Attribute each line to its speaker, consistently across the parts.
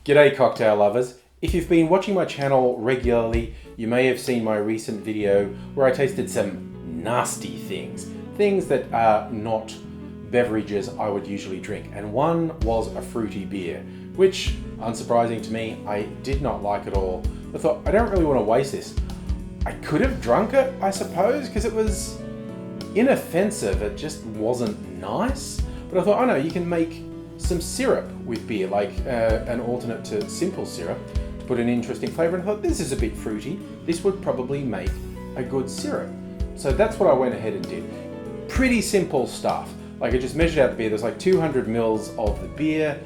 Speaker 1: G'day cocktail lovers. If you've been watching my channel regularly, you may have seen my recent video where I tasted some nasty things. Things that are not beverages I would usually drink. And one was a fruity beer, which, unsurprising to me, I did not like at all. I thought, I don't really want to waste this. I could have drunk it, I suppose, because it was inoffensive. It just wasn't nice. But I thought, oh no, you can make some syrup with beer, like an alternate to simple syrup, to put an interesting flavor. And I thought, this is a bit fruity. This would probably make a good syrup. So that's what I went ahead and did. Pretty simple stuff. Like I just measured out the beer. There's like 200 mils of the beer.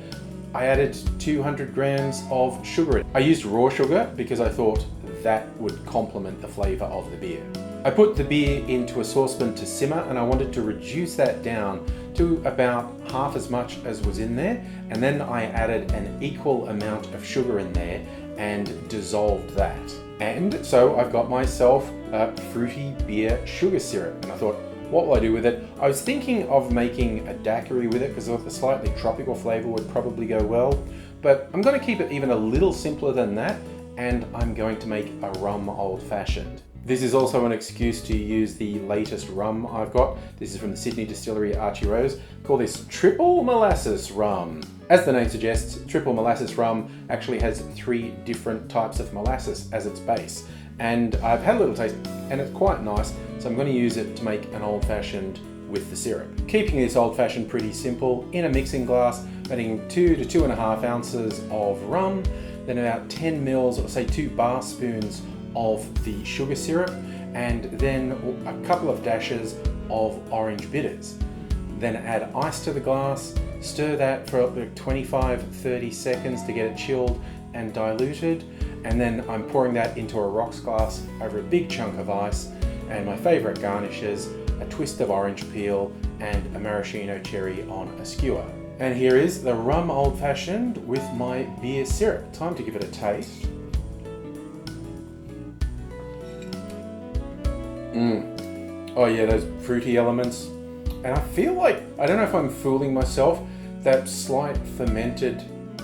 Speaker 1: I added 200 grams of sugar. I used raw sugar because I thought that would complement the flavor of the beer. I put the beer into a saucepan to simmer, and I wanted to reduce that down to about half as much as was in there. And then I added an equal amount of sugar in there and dissolved that. And so I've got myself a fruity beer sugar syrup. And I thought, what will I do with it? I was thinking of making a daiquiri with it because I thought the slightly tropical flavor would probably go well. But I'm going to keep it even a little simpler than that, and I'm going to make a rum old fashioned. This is also an excuse to use the latest rum I've got. This is from the Sydney distillery Archie Rose. I call this triple molasses rum. As the name suggests, triple molasses rum actually has 3 different types of molasses as its base. And I've had a little taste and it's quite nice. So I'm going to use it to make an old fashioned with the syrup. Keeping this old fashioned pretty simple, in a mixing glass, adding 2 to 2.5 ounces of rum, then about 10 mils or say 2 bar spoons of the sugar syrup, and then a couple of dashes of orange bitters. Then add ice to the glass, stir that for like 25-30 seconds to get it chilled and diluted, and then I'm pouring that into a rocks glass over a big chunk of ice, and my favorite garnishes, a twist of orange peel and a maraschino cherry on a skewer. And here is the rum old fashioned with my beer syrup. Time to give it a taste. Oh yeah, those fruity elements. And I feel like, I don't know if I'm fooling myself, that slight fermented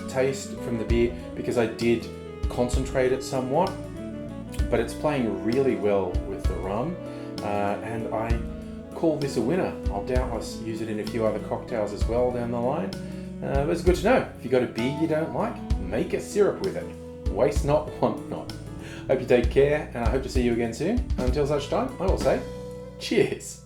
Speaker 1: taste from the beer, because I did concentrate it somewhat, but it's playing really well with the rum. And I call this a winner. I'll doubtless use it in a few other cocktails as well down the line. But it's good to know. If you've got a beer you don't like, make a syrup with it. Waste not, want not. Hope you take care, and I hope to see you again soon. Until such time, I will say, cheers.